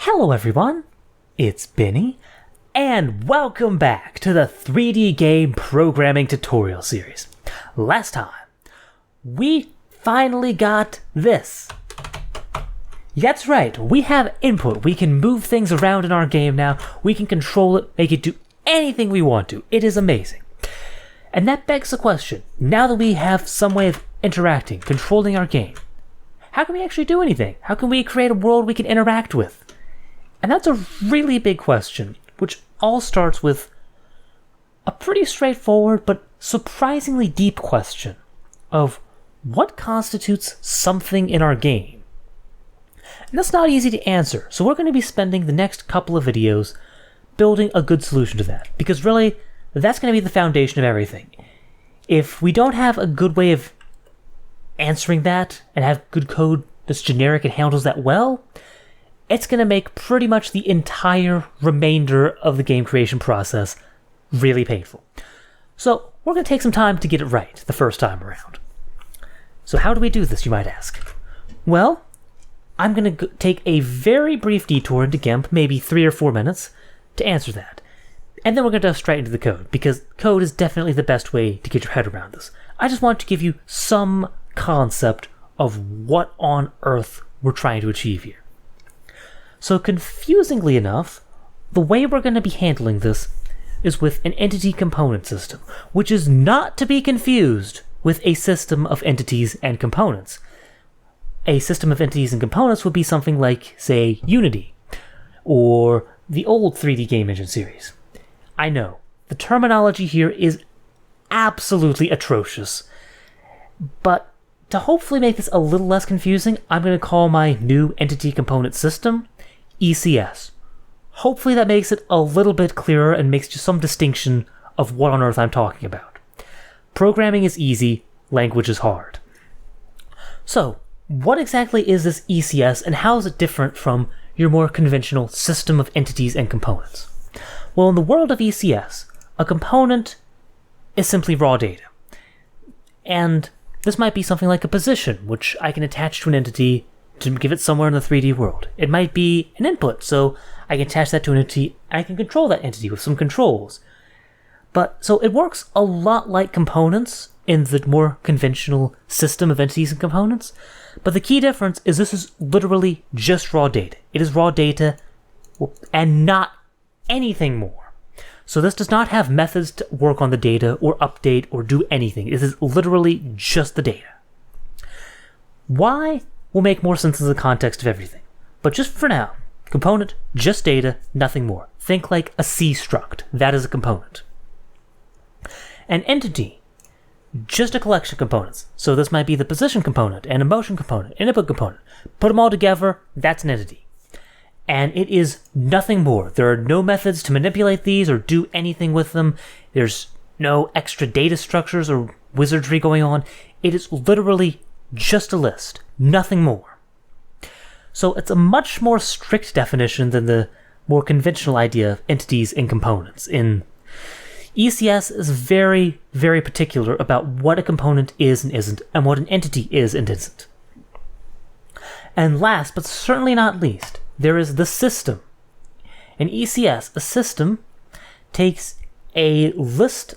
Hello everyone, it's Benny, and welcome back to the 3D game programming tutorial series. Last time, we finally got this. That's right, we have input. We can move things around in our game now. We can control it, make it do anything we want to. It is amazing. And that begs the question, now that we have some way of interacting, controlling our game, how can we actually do anything? How can we create a world we can interact with? And that's a really big question, which all starts with a pretty straightforward but surprisingly deep question of what constitutes something in our game? And that's not easy to answer, so we're going to be spending the next couple of videos building a good solution to that, because really, that's going to be the foundation of everything. If we don't have a good way of answering that and have good code that's generic and handles that well, it's going to make pretty much the entire remainder of the game creation process really painful. So we're going to take some time to get it right the first time around. So how do we do this, you might ask? Well, I'm going to take a very brief detour into GIMP, maybe 3 or 4 minutes, to answer that. And then we're going to dive straight into the code, because code is definitely the best way to get your head around this. I just want to give you some concept of what on earth we're trying to achieve here. So confusingly enough, the way we're going to be handling this is with an entity component system, which is not to be confused with a system of entities and components. A system of entities and components would be something like, say, Unity, or the old 3D game engine series. I know, the terminology here is absolutely atrocious, but to hopefully make this a little less confusing, I'm going to call my new entity component system ECS. Hopefully that makes it a little bit clearer and makes just some distinction of what on earth I'm talking about. Programming is easy, language is hard. So, what exactly is this ECS and how is it different from your more conventional system of entities and components? Well, in the world of ECS, a component is simply raw data. And this might be something like a position, which I can attach to an entity to give it somewhere in the 3D world. It might be an input, so I can attach that to an entity, and I can control that entity with some controls. So it works a lot like components in the more conventional system of entities and components, but the key difference is this is literally just raw data. It is raw data and not anything more. So this does not have methods to work on the data or update or do anything. This is literally just the data. Why will make more sense in the context of everything. But just for now, component, just data, nothing more. Think like a C struct. That is a component. An entity, just a collection of components. So this might be the position component, and a motion component, an input component. Put them all together, that's an entity. And it is nothing more. There are no methods to manipulate these or do anything with them. There's no extra data structures or wizardry going on. It is literally just a list, nothing more. So it's a much more strict definition than the more conventional idea of entities and components. In ECS is very, very particular about what a component is and isn't, and what an entity is and isn't. And last, but certainly not least, there is the system. In ECS, a system takes a list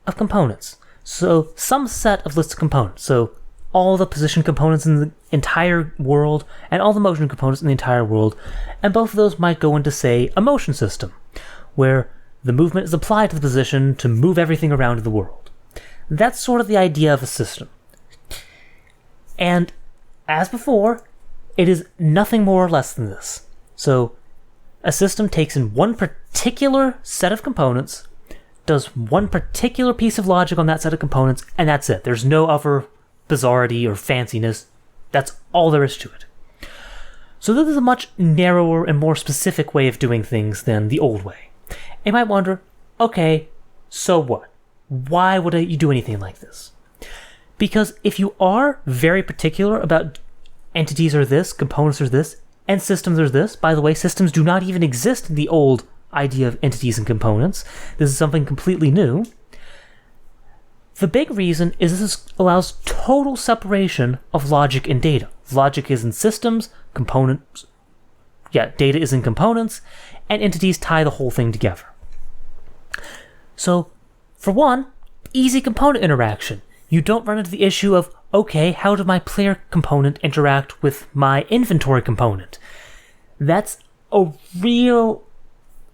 of components. So some set of lists of components. So all the position components in the entire world, and all the motion components in the entire world, and both of those might go into, say, a motion system, where the movement is applied to the position to move everything around in the world. That's sort of the idea of a system. And, as before, it is nothing more or less than this. So, a system takes in one particular set of components, does one particular piece of logic on that set of components, and that's it. There's no other bizarrity or fanciness. That's all there is to it. So this is a much narrower and more specific way of doing things than the old way. You might wonder, okay, so what? Why would you do anything like this? Because if you are very particular about entities are this, components are this, and systems are this, by the way, systems do not even exist in the old idea of entities and components. This is something completely new. The big reason is this allows total separation of logic and data. Logic is in systems, components data is in components, and entities tie the whole thing together. So, for one, easy component interaction. You don't run into the issue of, okay, how does my player component interact with my inventory component? That's a real...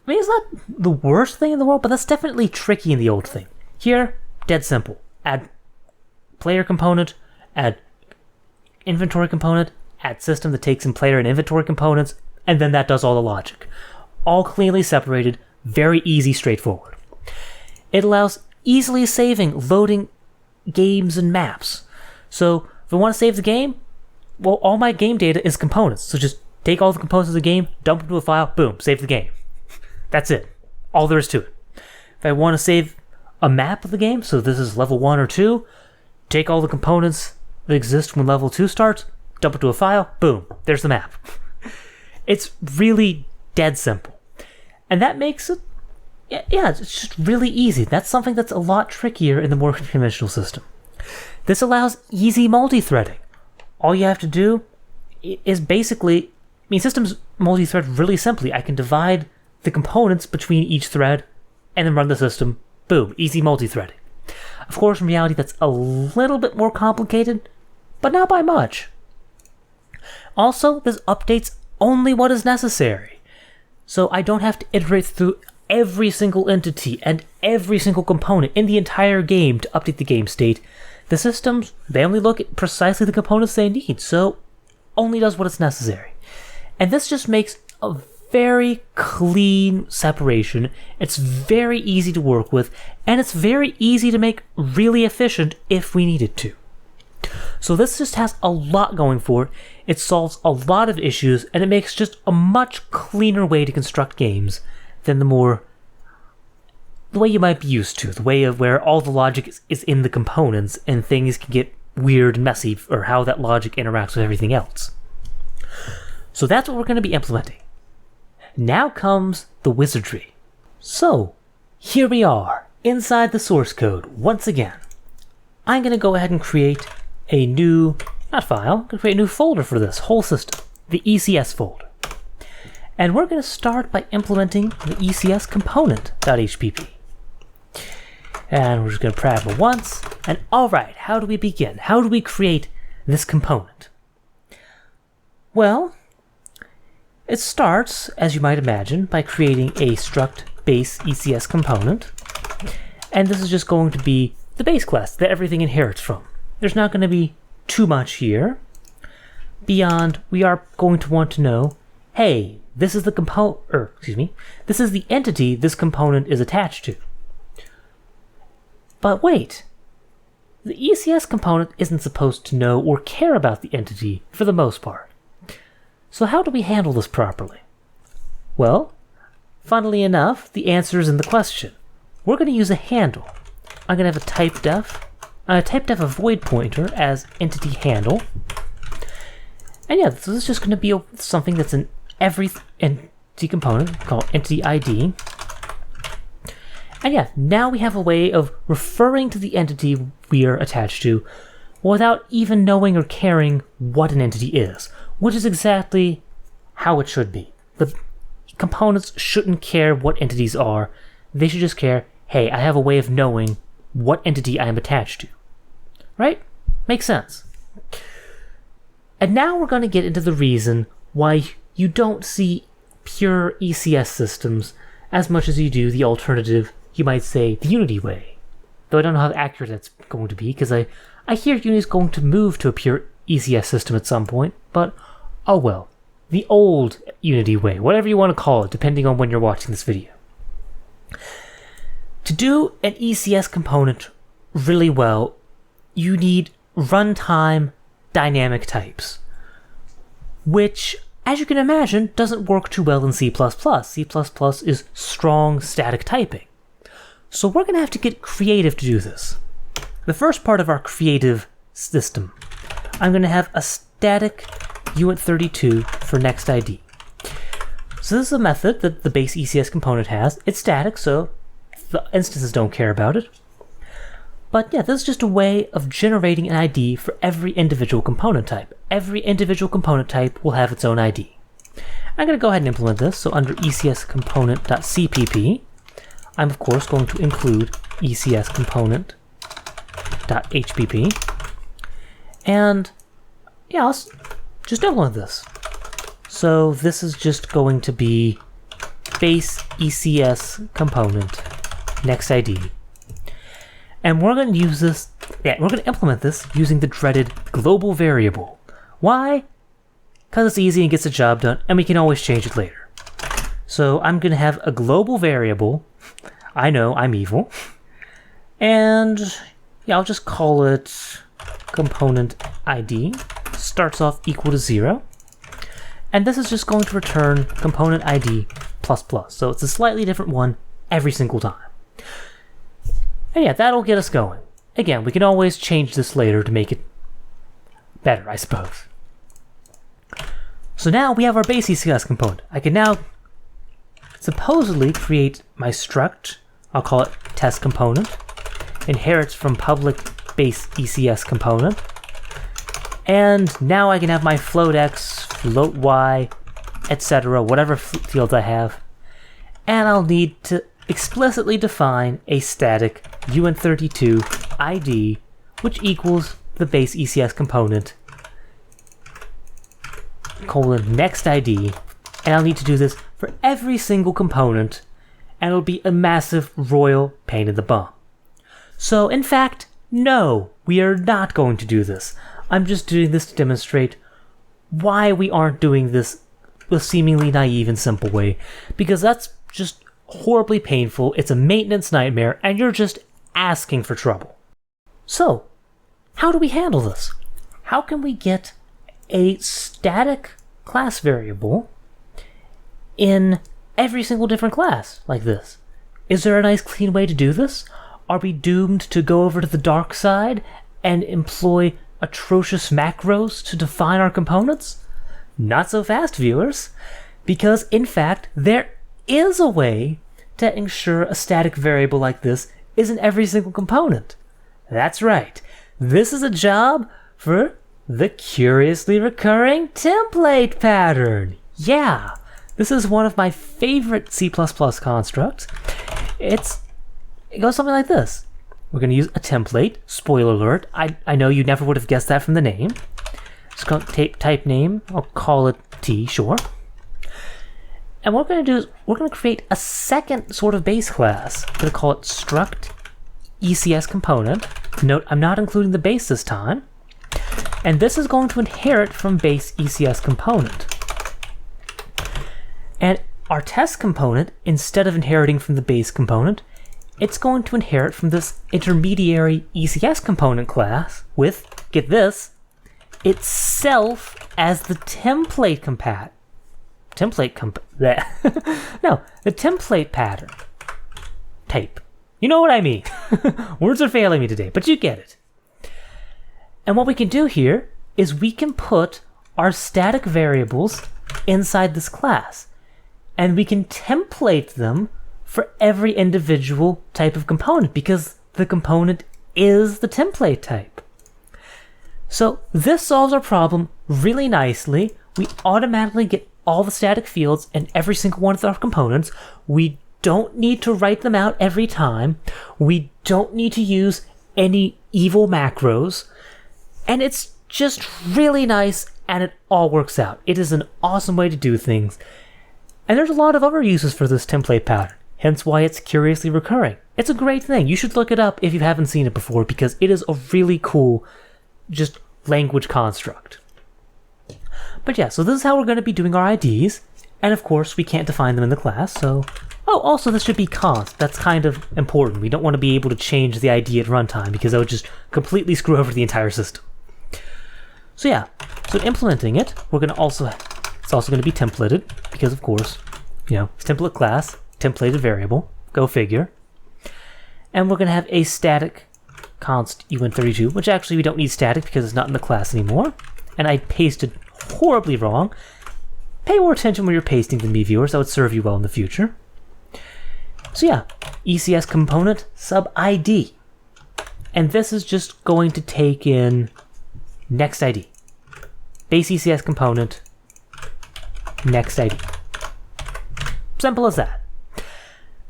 I mean, it's not the worst thing in the world, but that's definitely tricky in the old thing. Here, dead simple. Add player component, add inventory component, add system that takes in player and inventory components, and then that does all the logic. All cleanly separated, very easy, straightforward. It allows easily saving, loading games and maps. So if I want to save the game, well, all my game data is components. So just take all the components of the game, dump them to a file, boom, save the game. That's it. All there is to it. If I want to save a map of the game, so this is level 1 or 2, take all the components that exist when level 2 starts, dump it to a file, boom, there's the map. It's really dead simple. And that makes it, it's just really easy. That's something that's a lot trickier in the more conventional system. This allows easy multi-threading. All you have to do is basically, systems multi-thread really simply. I can divide the components between each thread and then run the system. Boom, easy multi-threading. Of course, in reality, that's a little bit more complicated, but not by much. Also, this updates only what is necessary. So I don't have to iterate through every single entity and every single component in the entire game to update the game state. The systems, they only look at precisely the components they need, so only does what is necessary. And this just makes a very clean separation. It's very easy to work with, and it's very easy to make really efficient if we needed to. So this just has a lot going for it. It solves a lot of issues, and it makes just a much cleaner way to construct games than the way you might be used to, the way of where all the logic is in the components and things can get weird and messy, or how that logic interacts with everything else. So that's what we're going to be implementing. Now comes the wizardry. So, here we are, inside the source code, once again. I'm going to go ahead and create a new, not file, I'm going to create a new folder for this whole system, the ECS folder. And we're going to start by implementing the ECS component.hpp. And we're just going to prep it once, and alright, how do we begin? How do we create this component? Well, it starts, as you might imagine, by creating a struct base ECS component. And this is just going to be the base class that everything inherits from. There's not going to be too much here. Beyond, we are going to want to know, hey, this is the this is the entity this component is attached to. But wait, the ECS component isn't supposed to know or care about the entity for the most part. So how do we handle this properly? Well, funnily enough, the answer is in the question. We're going to use a handle. I'm going to have a typedef. I'm going to typedef a void pointer as entity handle. And yeah, this is just going to be something that's in every entity component called entity ID. And yeah, now we have a way of referring to the entity we are attached to without even knowing or caring what an entity is, which is exactly how it should be. The components shouldn't care what entities are. They should just care, hey, I have a way of knowing what entity I am attached to. Right? Makes sense. And now we're going to get into the reason why you don't see pure ECS systems as much as you do the alternative, you might say, the Unity way. Though I don't know how accurate that's going to be, because I hear Unity is going to move to a pure ECS system at some point, but oh well. The old Unity way, whatever you want to call it, depending on when you're watching this video. To do an ECS component really well, you need runtime dynamic types, which, as you can imagine, doesn't work too well in C++. C++ is strong static typing. So we're going to have to get creative to do this. The first part of our creative system, I'm going to have a static uint32 for next ID. So this is a method that the base ECS component has. It's static, so the instances don't care about it. But yeah, this is just a way of generating an ID for every individual component type. Every individual component type will have its own ID. I'm going to go ahead and implement this. So under ECS component.cpp, I'm of course going to include ECS component.hpp. And yeah, let's just implement this. So this is just going to be base ECS component next ID. And we're going to use this, we're going to implement this using the dreaded global variable. Why? Because it's easy and gets the job done, and we can always change it later. So I'm going to have a global variable. I know, I'm evil. And yeah, I'll just call it component ID. Starts off equal to 0. And this is just going to return component ID ++. So it's a slightly different one every single time. And yeah, that'll get us going. Again, we can always change this later to make it better, I suppose. So now we have our base ECS component. I can now supposedly create my struct. I'll call it test component. Inherits from public base ECS component. And now I can have my float x, float y, etc., whatever fields I have. And I'll need to explicitly define a static uint32 ID, which equals the base ECS component next ID. And I'll need to do this for every single component, and it'll be a massive royal pain in the bum. So in fact, no, we are not going to do this. I'm just doing this to demonstrate why we aren't doing this a seemingly naive and simple way, because that's just horribly painful, it's a maintenance nightmare, and you're just asking for trouble. So, how do we handle this? How can we get a static class variable in every single different class like this? Is there a nice clean way to do this? Are we doomed to go over to the dark side and employ atrocious macros to define our components? Not so fast, viewers, because in fact there is a way to ensure a static variable like this is in every single component. That's right, this is a job for the curiously recurring template pattern. Yeah, this is one of my favorite C++ constructs. It goes something like this. We're going to use a template. Spoiler alert, I know you never would have guessed that from the name. Just going to type name, I'll call it T, sure. And what we're going to do is we're going to create a second sort of base class. I'm going to call it struct ECS component. Note, I'm not including the base this time. And this is going to inherit from base ECS component. And our test component, instead of inheriting from the base component, it's going to inherit from this intermediary ECS component class with, get this, itself as the template the template pattern type. You know what I mean. Words are failing me today, but you get it. And what we can do here is we can put our static variables inside this class, and we can template them for every individual type of component because the component is the template type. So this solves our problem really nicely. We automatically get all the static fields in every single one of our components. We don't need to write them out every time. We don't need to use any evil macros. And it's just really nice, and it all works out. It is an awesome way to do things. And there's a lot of other uses for this template pattern, hence why it's curiously recurring. It's a great thing. You should look it up if you haven't seen it before, because it is a really cool just language construct. But yeah, so this is how we're going to be doing our IDs, and of course we can't define them in the class, so... Oh, also this should be const. That's kind of important. We don't want to be able to change the ID at runtime, because that would just completely screw over the entire system. So yeah, so implementing it, we're going to also... It's also going to be templated, because of course, you know, it's template class, templated variable, go figure. And we're going to have a static const uint32, which actually we don't need static because it's not in the class anymore. And I pasted horribly wrong. Pay more attention when you're pasting than me, viewers. That would serve you well in the future. So yeah, ECS component sub ID. And this is just going to take in next ID. Base ECS component next ID. Simple as that.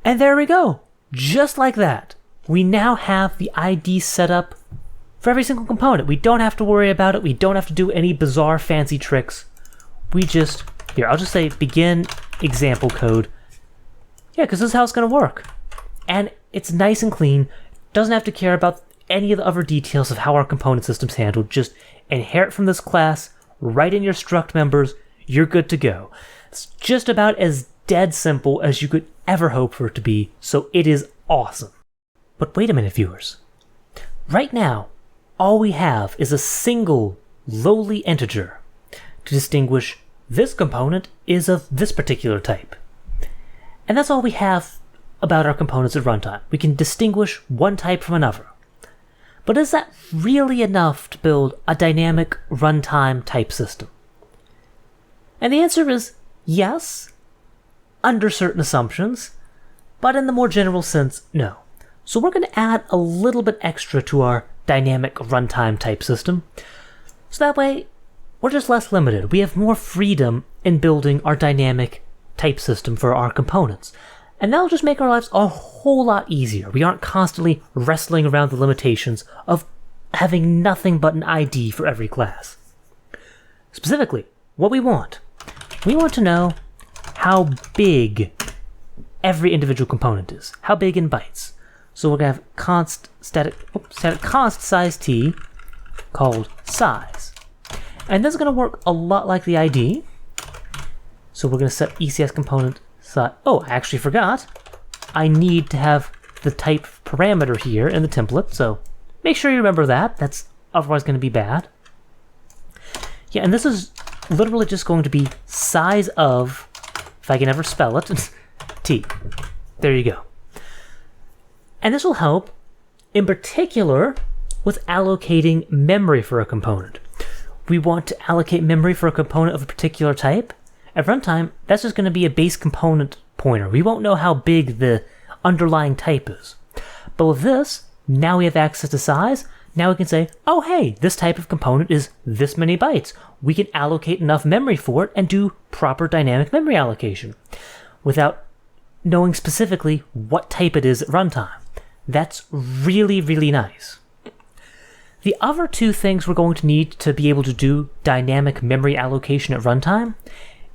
And there we go. Just like that. We now have the ID set up for every single component. We don't have to worry about it. We don't have to do any bizarre fancy tricks. We just, here, I'll just say begin example code. Yeah, because this is how it's going to work. And it's nice and clean. Doesn't have to care about any of the other details of how our component system's handled. Just inherit from this class, write in your struct members, you're good to go. It's just about as dead simple as you could ever hope for it to be, so it is awesome. But wait a minute, viewers. Right now, all we have is a single lowly integer to distinguish this component is of this particular type. And that's all we have about our components at runtime. We can distinguish one type from another. But is that really enough to build a dynamic runtime type system? And the answer is yes, under certain assumptions, but in the more general sense, no. So we're going to add a little bit extra to our dynamic runtime type system. So that way, we're just less limited. We have more freedom in building our dynamic type system for our components. And that'll just make our lives a whole lot easier. We aren't constantly wrestling around the limitations of having nothing but an ID for every class. Specifically, what we want to know how big every individual component is. How big in bytes. So we're going to have static const size t called size. And this is going to work a lot like the ID. So we're going to set ECS component size. Oh, I actually forgot. I need to have the type parameter here in the template. So make sure you remember that. That's otherwise going to be bad. Yeah, and this is literally just going to be size of, if I can ever spell it, t. There you go. And this will help, in particular, with allocating memory for a component. We want to allocate memory for a component of a particular type. At runtime, that's just going to be a base component pointer. We won't know how big the underlying type is. But with this, now we have access to size. Now we can say, oh hey, this type of component is this many bytes. We can allocate enough memory for it and do proper dynamic memory allocation without knowing specifically what type it is at runtime. That's really, really nice. The other two things we're going to need to be able to do dynamic memory allocation at runtime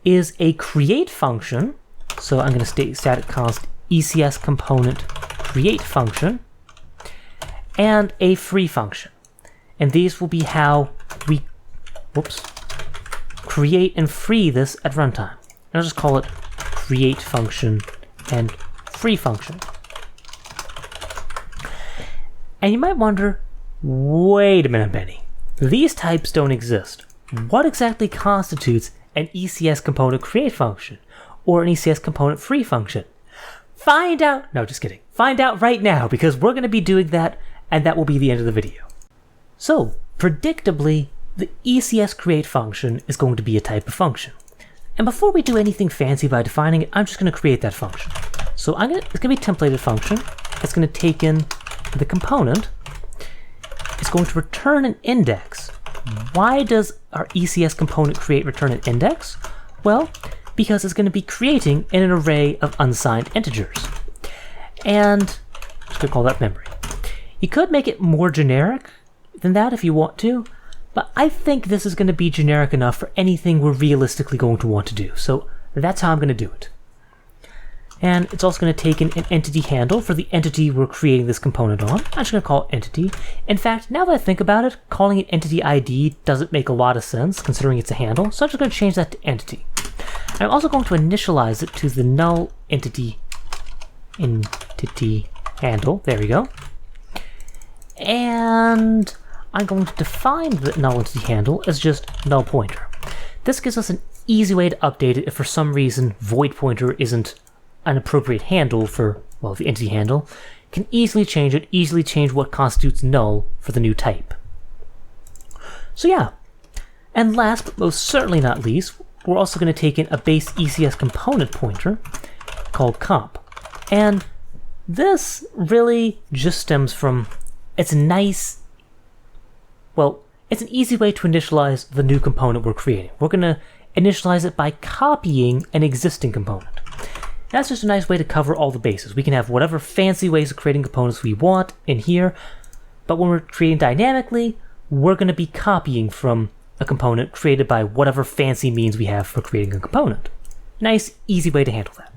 is a create function. So I'm going to state static const ECS component create function and a free function. And these will be how we create and free this at runtime. I'll just call it create function and free function. And you might wonder, wait a minute, Benny. These types don't exist. What exactly constitutes an ECS component create function or an ECS component free function? Find out. No, just kidding. Find out right now because we're going to be doing that and that will be the end of the video. So, predictably, the ECS create function is going to be a type of function. And before we do anything fancy by defining it, I'm just going to create that function. So it's going to be a templated function. It's going to take in the component. It's going to return an index. Why does our ECS component create return an index? Well, because it's going to be creating in an array of unsigned integers. And I'm just going to call that memory. You could make it more generic than that if you want to, but I think this is going to be generic enough for anything we're realistically going to want to do. So that's how I'm going to do it. And it's also going to take in an entity handle for the entity we're creating this component on. I'm just going to call it entity. In fact, now that I think about it, calling it entity ID doesn't make a lot of sense considering it's a handle, so I'm just going to change that to entity. I'm also going to initialize it to the null entity handle. There we go. And I'm going to define the null entity handle as just null pointer. This gives us an easy way to update it if for some reason void pointer isn't an appropriate handle for, well, the entity handle. Can easily change it, easily change what constitutes null for the new type. So yeah, and last but most certainly not least, we're also going to take in a base ECS component pointer called comp. And this really just stems from, it's an easy way to initialize the new component we're creating. We're going to initialize it by copying an existing component. That's just a nice way to cover all the bases. We can have whatever fancy ways of creating components we want in here, but when we're creating dynamically, we're going to be copying from a component created by whatever fancy means we have for creating a component. Nice, easy way to handle that.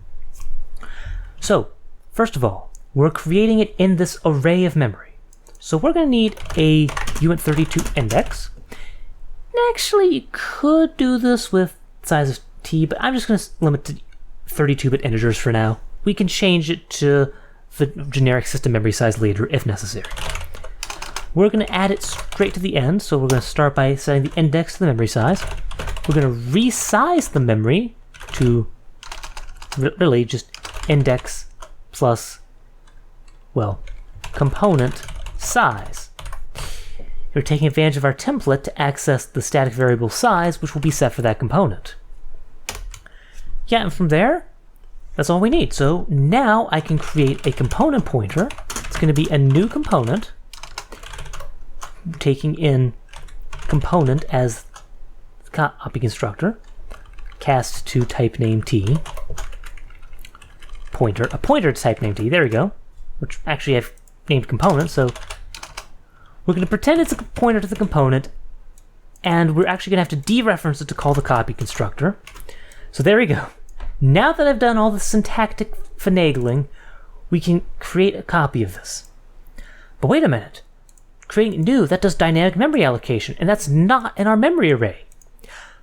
So, first of all, we're creating it in this array of memory. So we're going to need a uint32 index. Actually, you could do this with size of t, but I'm just going to limit to 32-bit integers for now. We can change it to the generic system memory size later if necessary. We're going to add it straight to the end, so we're going to start by setting the index to the memory size. We're going to resize the memory to really just index plus, well, component size. We're taking advantage of our template to access the static variable size, which will be set for that component. Yeah, and from there, that's all we need. So now I can create a component pointer. It's going to be a new component, taking in component as copy constructor, cast to type name t, pointer, a pointer to type name t, there we go, which actually I've named component, so we're going to pretend it's a pointer to the component, and we're actually going to have to dereference it to call the copy constructor. So there we go. Now that I've done all the syntactic finagling, we can create a copy of this. But wait a minute. Creating new, that does dynamic memory allocation, and that's not in our memory array.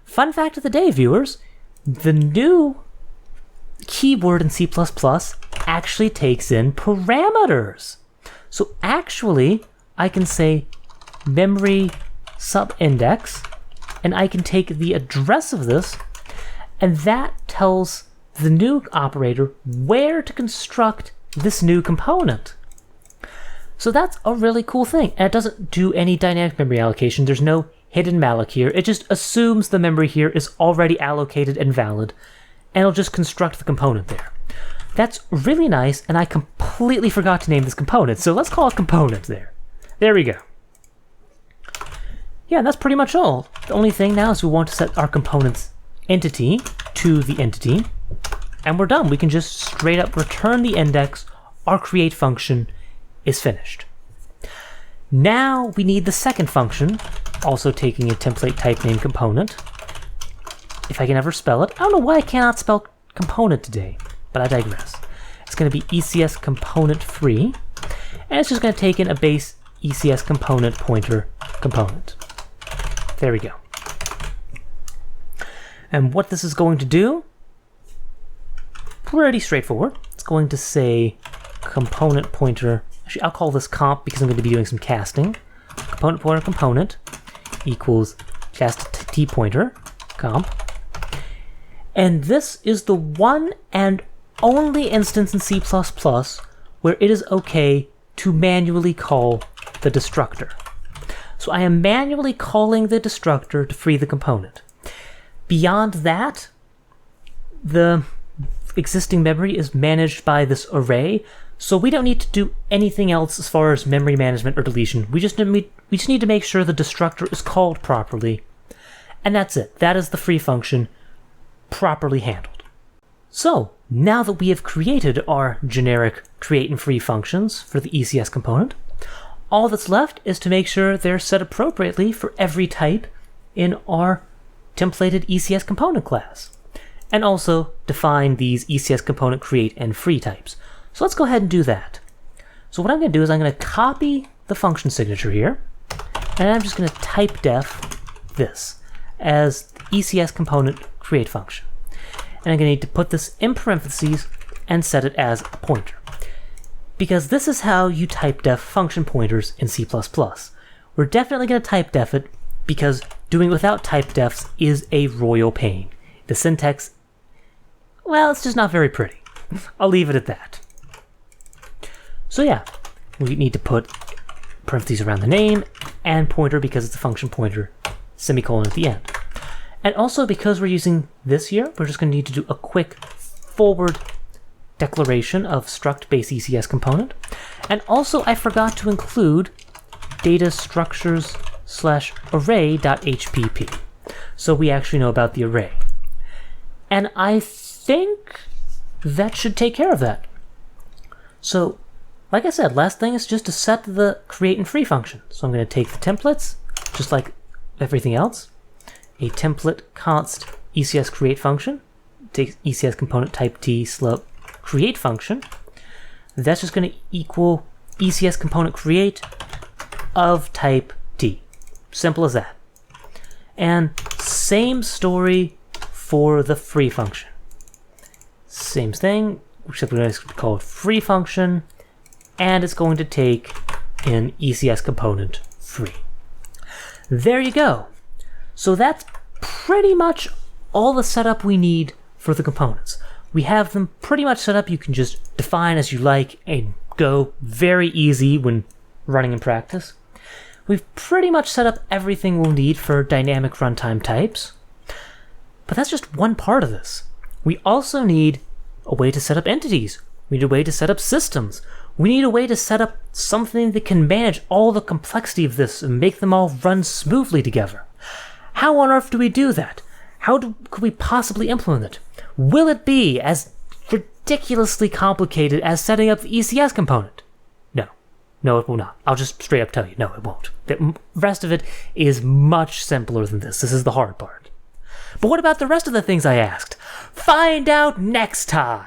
Fun fact of the day, viewers, the new keyword in C++ actually takes in parameters. So actually, I can say memory subindex, and I can take the address of this, and that tells the new operator where to construct this new component. So that's a really cool thing, and it doesn't do any dynamic memory allocation. There's no hidden malloc here. It just assumes the memory here is already allocated and valid, and it'll just construct the component there. That's really nice, and I completely forgot to name this component, so let's call it component there. There we go. Yeah, that's pretty much all. The only thing now is we want to set our component's entity to the entity, and we're done. We can just straight up return the index. Our create function is finished. Now we need the second function, also taking a template type name component. If I can ever spell it. I don't know why I cannot spell component today, but I digress. It's going to be ECS component free, and it's just going to take in a base ECS component pointer component. There we go. And what this is going to do, pretty straightforward. It's going to say component pointer. Actually, I'll call this comp because I'm going to be doing some casting. Component pointer component equals cast t pointer comp. And this is the one and only instance in C++ where it is okay to manually call the destructor. So I am manually calling the destructor to free the component. Beyond that, the existing memory is managed by this array, so we don't need to do anything else as far as memory management or deletion. We just need to make sure the destructor is called properly, and that's it. That is the free function properly handled. So now that we have created our generic create and free functions for the ECS component, all that's left is to make sure they're set appropriately for every type in our templated ECS component class, and also define these ECS component create and free types. So let's go ahead and do that. So what I'm going to do is I'm going to copy the function signature here, and I'm just going to type def this as the ECS component create function. And I'm going to need to put this in parentheses and set it as a pointer, because this is how you type def function pointers in C++. We're definitely going to type def it because doing without type defs is a royal pain. The syntax, well, it's just not very pretty. I'll leave it at that. So yeah, we need to put parentheses around the name and pointer because it's a function pointer, semicolon at the end. And also because we're using this here, we're just going to need to do a quick forward declaration of struct base ECS component. And also I forgot to include data structures /array.hpp. so we actually know about the array. And I think that should take care of that. So, like I said, last thing is just to set the create and free function. So I'm going to take the templates, just like everything else, a template const ECS create function, take ECS component type t slope create function. That's just going to equal ECS component create of type t. Simple as that. And same story for the free function. Same thing, except we're going to call it free function, and it's going to take an ECS component free. There you go. So that's pretty much all the setup we need for the components. We have them pretty much set up. You can just define as you like and go. Very easy when running in practice. We've pretty much set up everything we'll need for dynamic runtime types. But that's just one part of this. We also need a way to set up entities. We need a way to set up systems. We need a way to set up something that can manage all the complexity of this and make them all run smoothly together. How on earth do we do that? Could we possibly implement it? Will it be as ridiculously complicated as setting up the ECS component? No, it will not. I'll just straight up tell you, no, it won't. The rest of it is much simpler than this. This is the hard part. But what about the rest of the things I asked? Find out next time!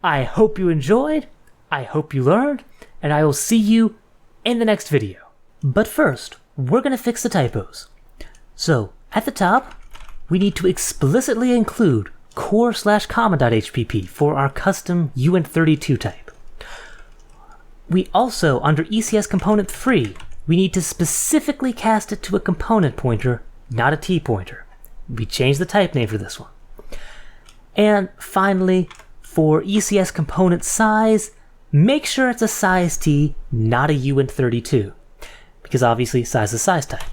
I hope you enjoyed, I hope you learned, and I will see you in the next video. But first, we're going to fix the typos. So, at the top, we need to explicitly include core/comma.hpp for our custom uint32 type. We also, under ECS component free, we need to specifically cast it to a component pointer, not a t pointer. We changed the type name for this one. And finally, for ECS component size, make sure it's a size t, not a uint32, because obviously size is size type.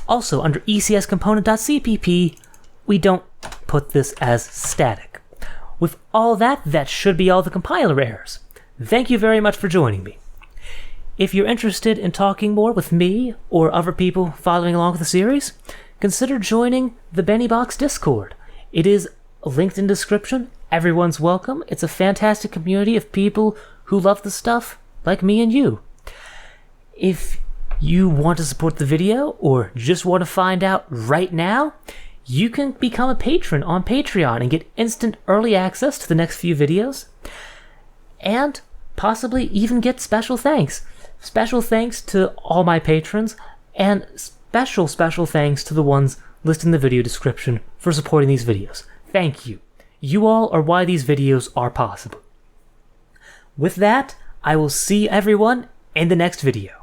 Also, under ECS component.cpp, we don't put this as static. With all that, that should be all the compiler errors. Thank you very much for joining me. If you're interested in talking more with me or other people following along with the series, consider joining the BennyBox Discord. It is linked in description. Everyone's welcome. It's a fantastic community of people who love the stuff like me and you. If you want to support the video or just want to find out right now, you can become a patron on Patreon and get instant early access to the next few videos. And possibly even get special thanks. Special thanks to all my patrons, and special thanks to the ones listed in the video description for supporting these videos. Thank you. You all are why these videos are possible. With that, I will see everyone in the next video.